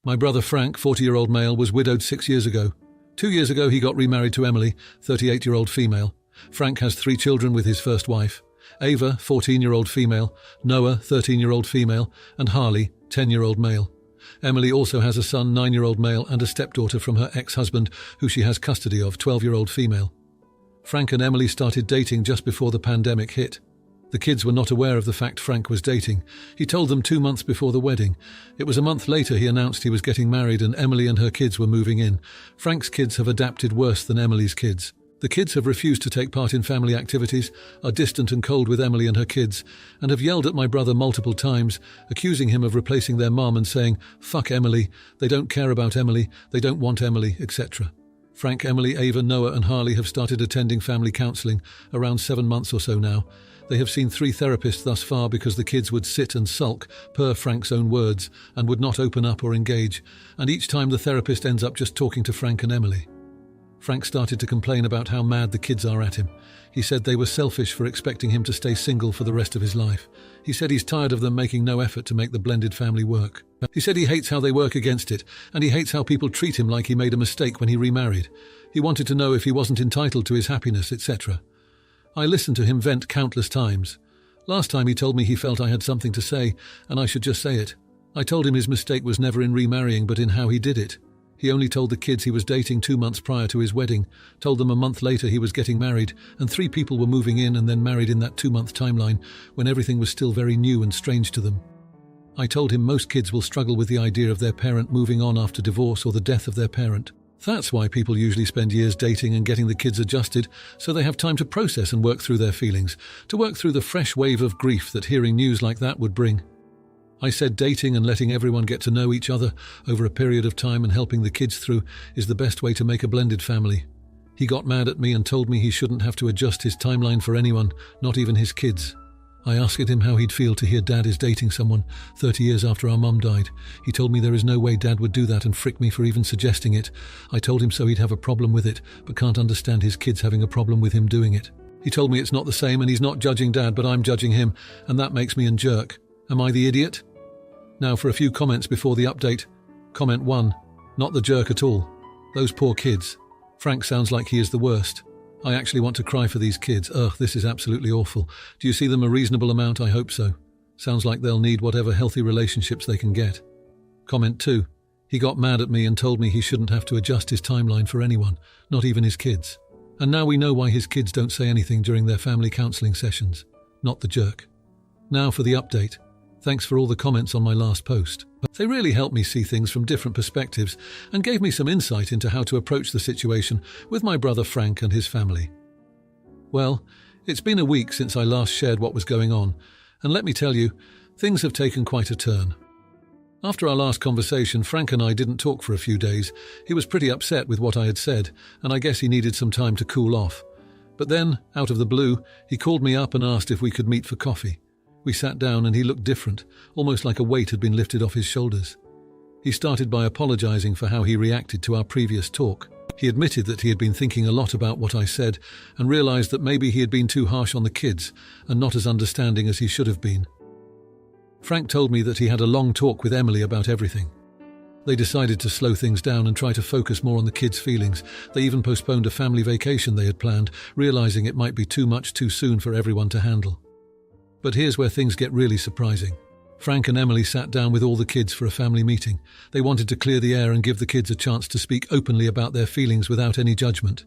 My brother Frank, 40-year-old male, was widowed 6 years ago. 2 years ago he got remarried to Emily, 38-year-old female. Frank has 3 children with his first wife. Ava, 14-year-old female, Noah, 13-year-old female, and Harley, 10-year-old male. Emily also has a son, 9-year-old male, and a stepdaughter from her ex-husband, who she has custody of, 12-year-old female. Frank and Emily started dating just before the pandemic hit. The kids were not aware of the fact Frank was dating. He told them 2 months before the wedding. It was a month later he announced he was getting married and Emily and her kids were moving in. Frank's kids have adapted worse than Emily's kids. The kids have refused to take part in family activities, are distant and cold with Emily and her kids, and have yelled at my brother multiple times, accusing him of replacing their mom and saying, "Fuck Emily, they don't care about Emily, they don't want Emily," etc. Frank, Emily, Ava, Noah and Harley have started attending family counselling, around 7 months or so now. They have seen 3 therapists thus far because the kids would sit and sulk, per Frank's own words, and would not open up or engage, and each time the therapist ends up just talking to Frank and Emily. Frank started to complain about how mad the kids are at him. He said they were selfish for expecting him to stay single for the rest of his life. He said he's tired of them making no effort to make the blended family work. He said he hates how they work against it, and he hates how people treat him like he made a mistake when he remarried. He wanted to know if he wasn't entitled to his happiness, etc. I listened to him vent countless times. Last time he told me he felt I had something to say, and I should just say it. I told him his mistake was never in remarrying but in how he did it. He only told the kids he was dating 2 months prior to his wedding, told them a month later he was getting married, and 3 people were moving in and then married in that 2-month timeline when everything was still very new and strange to them. I told him most kids will struggle with the idea of their parent moving on after divorce or the death of their parent. That's why people usually spend years dating and getting the kids adjusted, so they have time to process and work through their feelings, to work through the fresh wave of grief that hearing news like that would bring. I said dating and letting everyone get to know each other over a period of time and helping the kids through is the best way to make a blended family. He got mad at me and told me he shouldn't have to adjust his timeline for anyone, not even his kids. I asked him how he'd feel to hear Dad is dating someone 30 years after our mum died. He told me there is no way Dad would do that and frick me for even suggesting it. I told him so he'd have a problem with it, but can't understand his kids having a problem with him doing it. He told me it's not the same and he's not judging Dad, but I'm judging him, and that makes me a jerk. Am I the idiot? Now for a few comments before the update. Comment 1. Not the jerk at all. Those poor kids. Frank sounds like he is the worst. I actually want to cry for these kids. Ugh, this is absolutely awful. Do you see them a reasonable amount? I hope so. Sounds like they'll need whatever healthy relationships they can get. Comment 2. He got mad at me and told me he shouldn't have to adjust his timeline for anyone, not even his kids. And now we know why his kids don't say anything during their family counselling sessions. Not the jerk. Now for the update. Thanks for all the comments on my last post. They really helped me see things from different perspectives and gave me some insight into how to approach the situation with my brother Frank and his family. Well, it's been a week since I last shared what was going on, and let me tell you, things have taken quite a turn. After our last conversation, Frank and I didn't talk for a few days. He was pretty upset with what I had said, and I guess he needed some time to cool off. But then, out of the blue, he called me up and asked if we could meet for coffee. We sat down and he looked different, almost like a weight had been lifted off his shoulders. He started by apologizing for how he reacted to our previous talk. He admitted that he had been thinking a lot about what I said and realized that maybe he had been too harsh on the kids and not as understanding as he should have been. Frank told me that he had a long talk with Emily about everything. They decided to slow things down and try to focus more on the kids' feelings. They even postponed a family vacation they had planned, realizing it might be too much too soon for everyone to handle. But here's where things get really surprising. Frank and Emily sat down with all the kids for a family meeting. They wanted to clear the air and give the kids a chance to speak openly about their feelings without any judgment.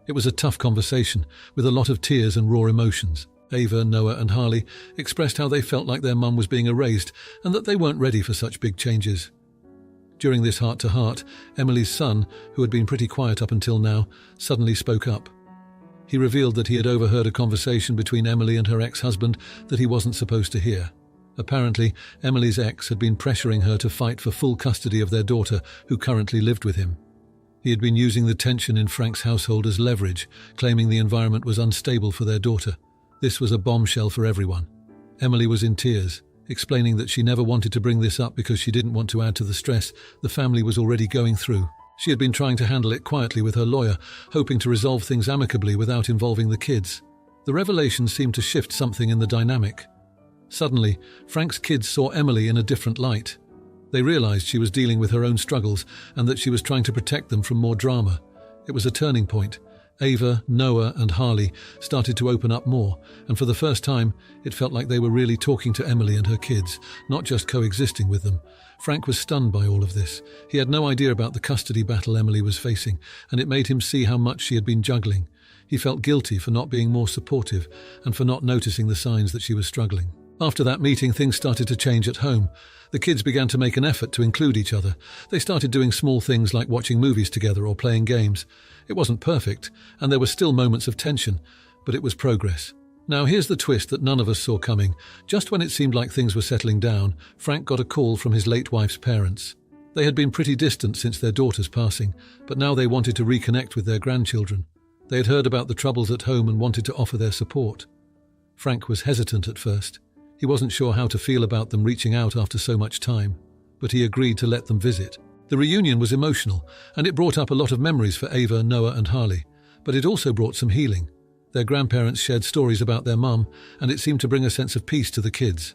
It was a tough conversation, with a lot of tears and raw emotions. Ava, Noah and Harley expressed how they felt like their mum was being erased and that they weren't ready for such big changes. During this heart-to-heart, Emily's son, who had been pretty quiet up until now, suddenly spoke up. He revealed that he had overheard a conversation between Emily and her ex-husband that he wasn't supposed to hear. Apparently, Emily's ex had been pressuring her to fight for full custody of their daughter, who currently lived with him. He had been using the tension in Frank's household as leverage, claiming the environment was unstable for their daughter. This was a bombshell for everyone. Emily was in tears, explaining that she never wanted to bring this up because she didn't want to add to the stress the family was already going through. She had been trying to handle it quietly with her lawyer, hoping to resolve things amicably without involving the kids. The revelation seemed to shift something in the dynamic. Suddenly, Frank's kids saw Emily in a different light. They realized she was dealing with her own struggles and that she was trying to protect them from more drama. It was a turning point. Ava, Noah, and Harley started to open up more, and for the first time, it felt like they were really talking to Emily and her kids, not just coexisting with them. Frank was stunned by all of this. He had no idea about the custody battle Emily was facing, and it made him see how much she had been juggling. He felt guilty for not being more supportive and for not noticing the signs that she was struggling. After that meeting, things started to change at home. The kids began to make an effort to include each other. They started doing small things like watching movies together or playing games. It wasn't perfect, and there were still moments of tension, but it was progress. Now here's the twist that none of us saw coming. Just when it seemed like things were settling down, Frank got a call from his late wife's parents. They had been pretty distant since their daughter's passing, but now they wanted to reconnect with their grandchildren. They had heard about the troubles at home and wanted to offer their support. Frank was hesitant at first. He wasn't sure how to feel about them reaching out after so much time, but he agreed to let them visit. The reunion was emotional, and it brought up a lot of memories for Ava, Noah, and Harley, but it also brought some healing. Their grandparents shared stories about their mum, and it seemed to bring a sense of peace to the kids.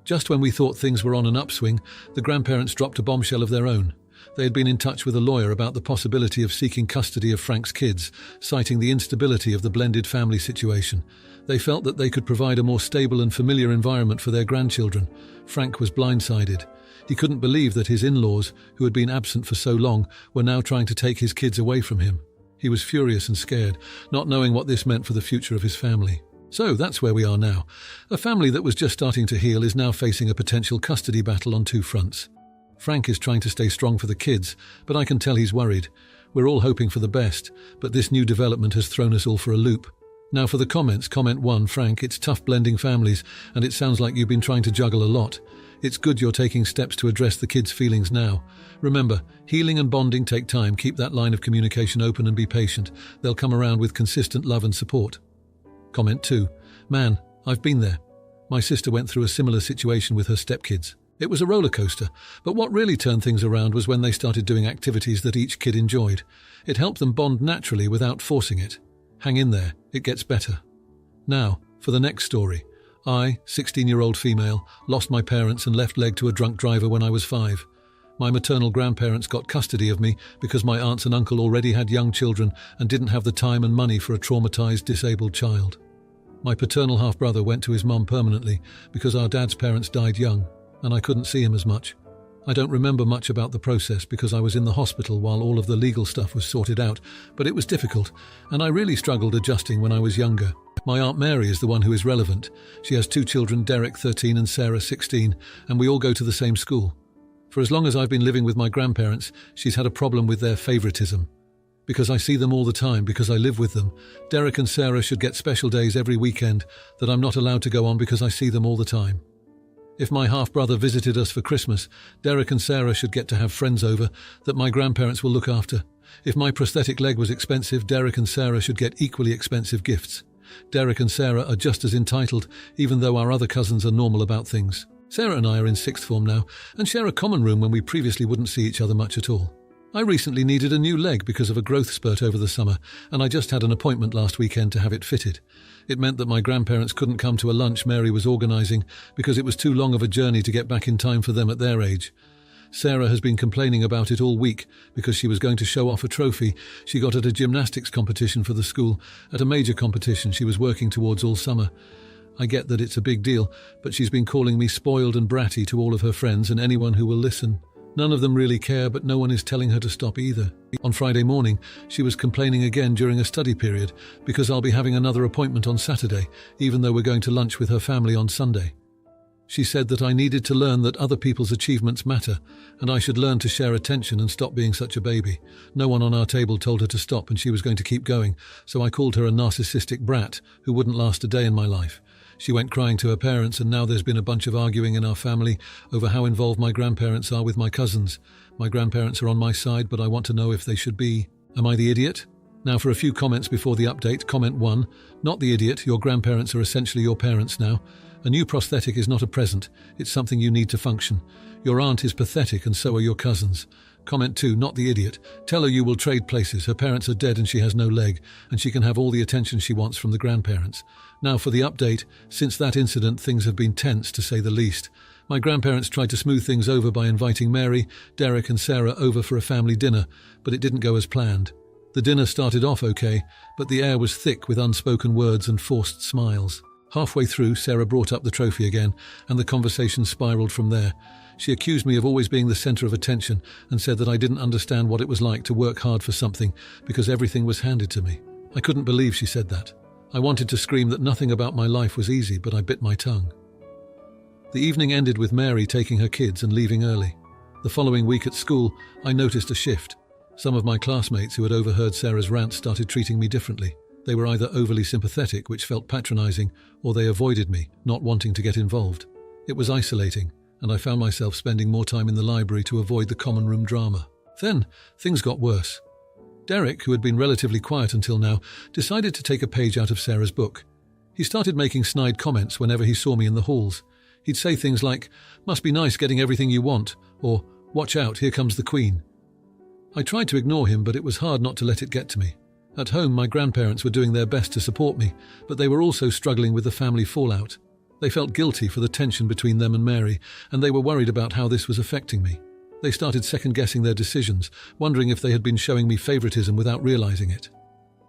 Just when we thought things were on an upswing, the grandparents dropped a bombshell of their own. They had been in touch with a lawyer about the possibility of seeking custody of Frank's kids, citing the instability of the blended family situation. They felt that they could provide a more stable and familiar environment for their grandchildren. Frank was blindsided. He couldn't believe that his in-laws, who had been absent for so long, were now trying to take his kids away from him. He was furious and scared, not knowing what this meant for the future of his family. So that's where we are now. A family that was just starting to heal is now facing a potential custody battle on two fronts. Frank is trying to stay strong for the kids, but I can tell he's worried. We're all hoping for the best, but this new development has thrown us all for a loop. Now for the comments, comment 1, Frank, it's tough blending families, and it sounds like you've been trying to juggle a lot. It's good you're taking steps to address the kids' feelings now. Remember, healing and bonding take time. Keep that line of communication open and be patient. They'll come around with consistent love and support. Comment 2, man, I've been there. My sister went through a similar situation with her stepkids. It was a roller coaster, but what really turned things around was when they started doing activities that each kid enjoyed. It helped them bond naturally without forcing it. Hang in there, it gets better. Now, for the next story. I, 16-year-old female, lost my parents and left leg to a drunk driver when I was 5. My maternal grandparents got custody of me because my aunts and uncle already had young children and didn't have the time and money for a traumatized, disabled child. My paternal half-brother went to his mum permanently because our dad's parents died young, and I couldn't see him as much. I don't remember much about the process because I was in the hospital while all of the legal stuff was sorted out, but it was difficult, and I really struggled adjusting when I was younger. My Aunt Mary is the one who is relevant. She has 2 children, Derek, 13, and Sarah, 16, and we all go to the same school. For as long as I've been living with my grandparents, she's had a problem with their favoritism. Because I see them all the time, because I live with them, Derek and Sarah should get special days every weekend that I'm not allowed to go on because I see them all the time. If my half-brother visited us for Christmas, Derek and Sarah should get to have friends over that my grandparents will look after. If my prosthetic leg was expensive, Derek and Sarah should get equally expensive gifts. Derek and Sarah are just as entitled, even though our other cousins are normal about things. Sarah and I are in 6th form now, and share a common room when we previously wouldn't see each other much at all. I recently needed a new leg because of a growth spurt over the summer, and I just had an appointment last weekend to have it fitted. It meant that my grandparents couldn't come to a lunch Mary was organising because it was too long of a journey to get back in time for them at their age. Sarah has been complaining about it all week because she was going to show off a trophy she got at a gymnastics competition for the school, at a major competition she was working towards all summer. I get that it's a big deal, but she's been calling me spoiled and bratty to all of her friends and anyone who will listen. None of them really care, but no one is telling her to stop either. On Friday morning, she was complaining again during a study period because I'll be having another appointment on Saturday, even though we're going to lunch with her family on Sunday. She said that I needed to learn that other people's achievements matter, and I should learn to share attention and stop being such a baby. No one on our table told her to stop, and she was going to keep going, so I called her a narcissistic brat who wouldn't last a day in my life. She went crying to her parents, and now there's been a bunch of arguing in our family over how involved my grandparents are with my cousins. My grandparents are on my side, but I want to know if they should be. Am I the idiot? Now for a few comments before the update. Comment 1. Not the idiot. Your grandparents are essentially your parents now. A new prosthetic is not a present. It's something you need to function. Your aunt is pathetic, and so are your cousins. Comment 2. Not the idiot. Tell her you will trade places. Her parents are dead and she has no leg, and she can have all the attention she wants from the grandparents. Now for the update. Since that incident, things have been tense, to say the least. My grandparents tried to smooth things over by inviting Mary, Derek and Sarah over for a family dinner, but it didn't go as planned. The dinner started off okay, but the air was thick with unspoken words and forced smiles. Halfway through, Sarah brought up the trophy again, and the conversation spiraled from there. She accused me of always being the center of attention and said that I didn't understand what it was like to work hard for something because everything was handed to me. I couldn't believe she said that. I wanted to scream that nothing about my life was easy, but I bit my tongue. The evening ended with Mary taking her kids and leaving early. The following week at school, I noticed a shift. Some of my classmates who had overheard Sarah's rant started treating me differently. They were either overly sympathetic, which felt patronizing, or they avoided me, not wanting to get involved. It was isolating, and I found myself spending more time in the library to avoid the common room drama. Then, things got worse. Derek, who had been relatively quiet until now, decided to take a page out of Sarah's book. He started making snide comments whenever he saw me in the halls. He'd say things like, "Must be nice getting everything you want," or "Watch out, here comes the Queen." I tried to ignore him, but it was hard not to let it get to me. At home, my grandparents were doing their best to support me, but they were also struggling with the family fallout. They felt guilty for the tension between them and Mary, and they were worried about how this was affecting me. They started second-guessing their decisions, wondering if they had been showing me favoritism without realizing it.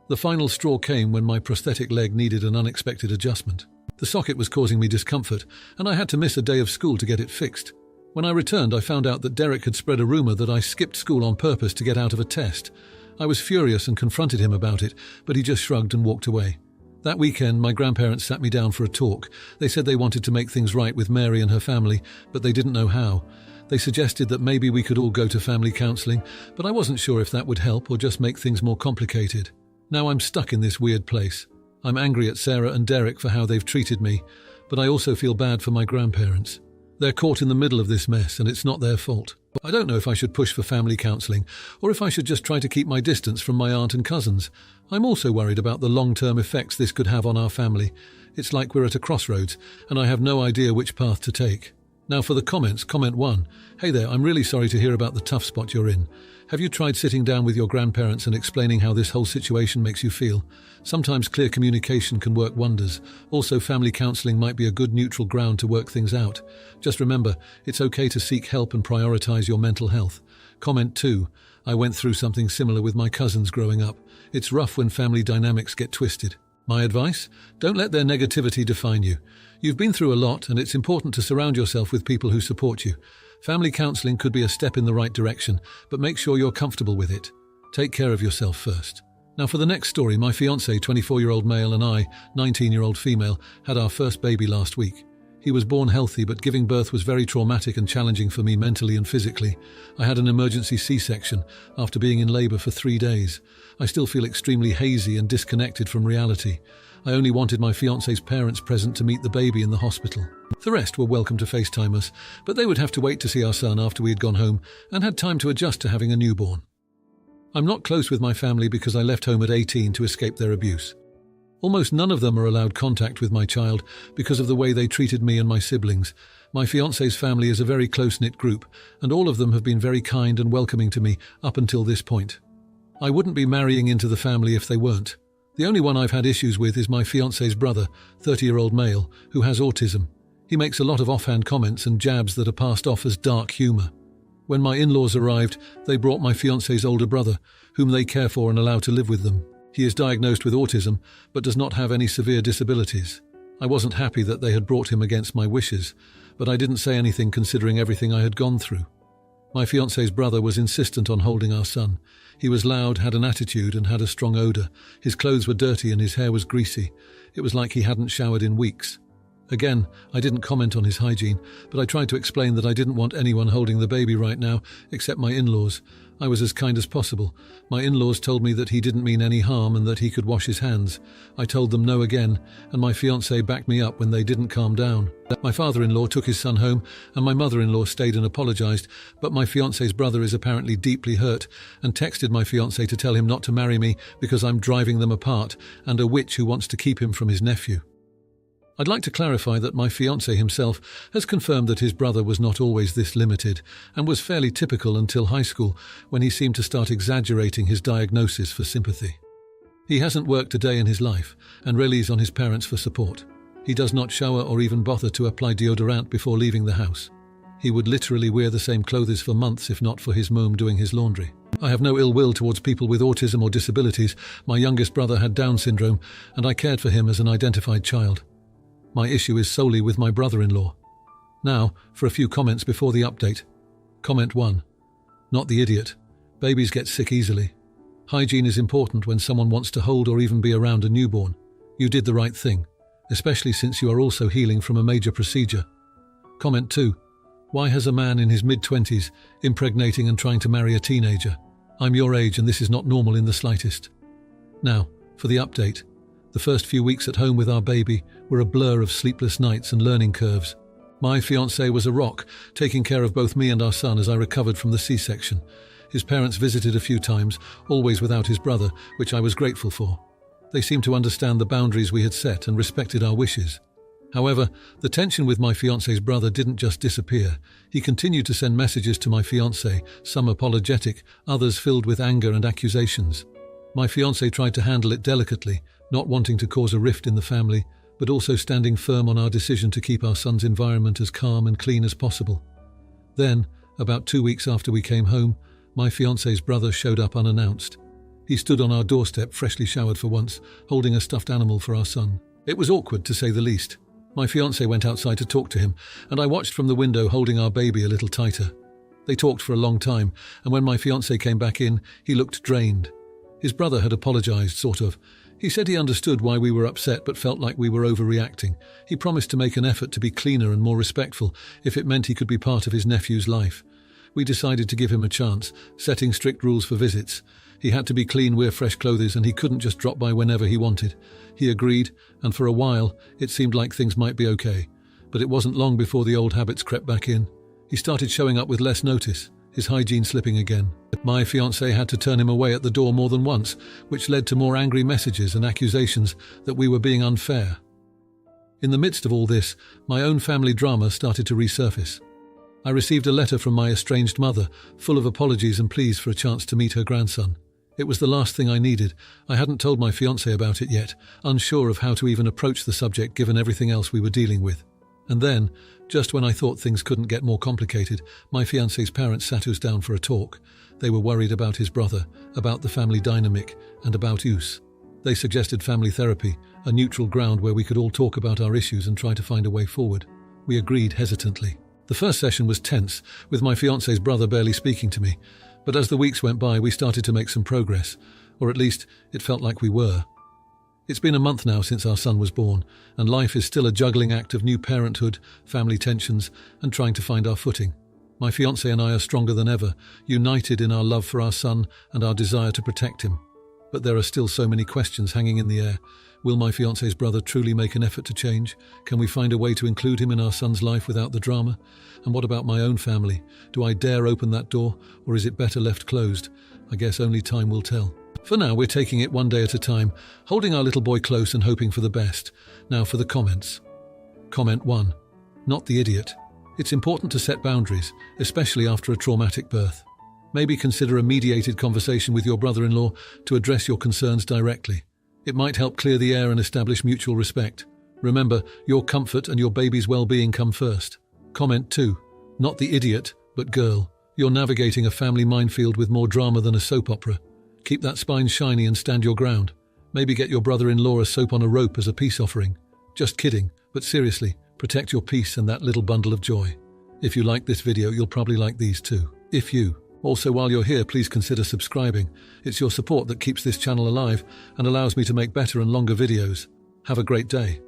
The final straw came when my prosthetic leg needed an unexpected adjustment. The socket was causing me discomfort, and I had to miss a day of school to get it fixed. When I returned, I found out that Derek had spread a rumor that I skipped school on purpose to get out of a test. I was furious and confronted him about it, but he just shrugged and walked away. That weekend, my grandparents sat me down for a talk. They said they wanted to make things right with Mary and her family, but they didn't know how. They suggested that maybe we could all go to family counselling, but I wasn't sure if that would help or just make things more complicated. Now I'm stuck in this weird place. I'm angry at Sarah and Derek for how they've treated me, but I also feel bad for my grandparents. They're caught in the middle of this mess, and it's not their fault. I don't know if I should push for family counselling, or if I should just try to keep my distance from my aunt and cousins. I'm also worried about the long-term effects this could have on our family. It's like we're at a crossroads, and I have no idea which path to take. Now for the comments, comment 1. Hey there, I'm really sorry to hear about the tough spot you're in. Have you tried sitting down with your grandparents and explaining how this whole situation makes you feel? Sometimes clear communication can work wonders. Also, family counselling might be a good neutral ground to work things out. Just remember, it's okay to seek help and prioritise your mental health. Comment 2. I went through something similar with my cousins growing up. It's rough when family dynamics get twisted. My advice? Don't let their negativity define you. You've been through a lot, and it's important to surround yourself with people who support you. Family counselling could be a step in the right direction, but make sure you're comfortable with it. Take care of yourself first. Now for the next story, my fiancé, 24-year-old male, and I, 19-year-old female, had our first baby last week. He was born healthy, but giving birth was very traumatic and challenging for me mentally and physically. I had an emergency C-section after being in labour for 3 days. I still feel extremely hazy and disconnected from reality. I only wanted my fiancé's parents present to meet the baby in the hospital. The rest were welcome to FaceTime us, but they would have to wait to see our son after we had gone home and had time to adjust to having a newborn. I'm not close with my family because I left home at 18 to escape their abuse. Almost none of them are allowed contact with my child because of the way they treated me and my siblings. My fiancé's family is a very close-knit group, and all of them have been very kind and welcoming to me up until this point. I wouldn't be marrying into the family if they weren't. The only one I've had issues with is my fiancé's brother, 30-year-old male, who has autism. He makes a lot of offhand comments and jabs that are passed off as dark humour. When my in-laws arrived, they brought my fiancé's older brother, whom they care for and allow to live with them. He is diagnosed with autism, but does not have any severe disabilities. I wasn't happy that they had brought him against my wishes, but I didn't say anything considering everything I had gone through. My fiancé's brother was insistent on holding our son. He was loud, had an attitude, and had a strong odour. His clothes were dirty and his hair was greasy. It was like he hadn't showered in weeks. Again, I didn't comment on his hygiene, but I tried to explain that I didn't want anyone holding the baby right now, except my in-laws. I was as kind as possible. My in-laws told me that he didn't mean any harm and that he could wash his hands. I told them no again, and my fiancé backed me up when they didn't calm down. My father-in-law took his son home, and my mother-in-law stayed and apologised, but my fiancé's brother is apparently deeply hurt and texted my fiancé to tell him not to marry me because I'm driving them apart and a witch who wants to keep him from his nephew. I'd like to clarify that my fiancé himself has confirmed that his brother was not always this limited and was fairly typical until high school, when he seemed to start exaggerating his diagnosis for sympathy. He hasn't worked a day in his life and relies on his parents for support. He does not shower or even bother to apply deodorant before leaving the house. He would literally wear the same clothes for months if not for his mom doing his laundry. I have no ill will towards people with autism or disabilities. My youngest brother had Down syndrome, and I cared for him as an identified child. My issue is solely with my brother-in-law. Now, for a few comments before the update. Comment 1. Not the idiot. Babies get sick easily. Hygiene is important when someone wants to hold or even be around a newborn. You did the right thing, especially since you are also healing from a major procedure. Comment 2. Why has a man in his mid-20s impregnating and trying to marry a teenager? I'm your age and this is not normal in the slightest. Now, for the update. The first few weeks at home with our baby were a blur of sleepless nights and learning curves. My fiancé was a rock, taking care of both me and our son as I recovered from the C-section. His parents visited a few times, always without his brother, which I was grateful for. They seemed to understand the boundaries we had set and respected our wishes. However, the tension with my fiancé's brother didn't just disappear. He continued to send messages to my fiancé, some apologetic, others filled with anger and accusations. My fiancé tried to handle it delicately, not wanting to cause a rift in the family, but also standing firm on our decision to keep our son's environment as calm and clean as possible. Then, about 2 weeks after we came home, my fiancé's brother showed up unannounced. He stood on our doorstep, freshly showered for once, holding a stuffed animal for our son. It was awkward, to say the least. My fiancé went outside to talk to him, and I watched from the window holding our baby a little tighter. They talked for a long time, and when my fiancé came back in, he looked drained. His brother had apologized, sort of. He said he understood why we were upset but felt like we were overreacting. He promised to make an effort to be cleaner and more respectful if it meant he could be part of his nephew's life. We decided to give him a chance, setting strict rules for visits. He had to be clean, wear fresh clothes, and he couldn't just drop by whenever he wanted. He agreed, and for a while, it seemed like things might be okay. But it wasn't long before the old habits crept back in. He started showing up with less notice, his hygiene slipping again. My fiancé had to turn him away at the door more than once, which led to more angry messages and accusations that we were being unfair. In the midst of all this, my own family drama started to resurface. I received a letter from my estranged mother, full of apologies and pleas for a chance to meet her grandson. It was the last thing I needed. I hadn't told my fiancé about it yet, unsure of how to even approach the subject given everything else we were dealing with. And then, just when I thought things couldn't get more complicated, my fiancé's parents sat us down for a talk. They were worried about his brother, about the family dynamic, and about us. They suggested family therapy, a neutral ground where we could all talk about our issues and try to find a way forward. We agreed hesitantly. The first session was tense, with my fiancé's brother barely speaking to me. But as the weeks went by, we started to make some progress, or at least it felt like we were. It's been a month now since our son was born, and life is still a juggling act of new parenthood, family tensions, and trying to find our footing. My fiancé and I are stronger than ever, united in our love for our son and our desire to protect him. But there are still so many questions hanging in the air. Will my fiancé's brother truly make an effort to change? Can we find a way to include him in our son's life without the drama? And what about my own family? Do I dare open that door, or is it better left closed? I guess only time will tell. For now, we're taking it one day at a time, holding our little boy close and hoping for the best. Now for the comments. Comment 1. Not the idiot. It's important to set boundaries, especially after a traumatic birth. Maybe consider a mediated conversation with your brother-in-law to address your concerns directly. It might help clear the air and establish mutual respect. Remember, your comfort and your baby's well-being come first. Comment 2. Not the idiot, but girl. You're navigating a family minefield with more drama than a soap opera. Keep that spine shiny and stand your ground. Maybe get your brother-in-law a soap on a rope as a peace offering. Just kidding, but seriously, protect your peace and that little bundle of joy. If you like this video, you'll probably like these too. Also, while you're here, please consider subscribing. It's your support that keeps this channel alive and allows me to make better and longer videos. Have a great day.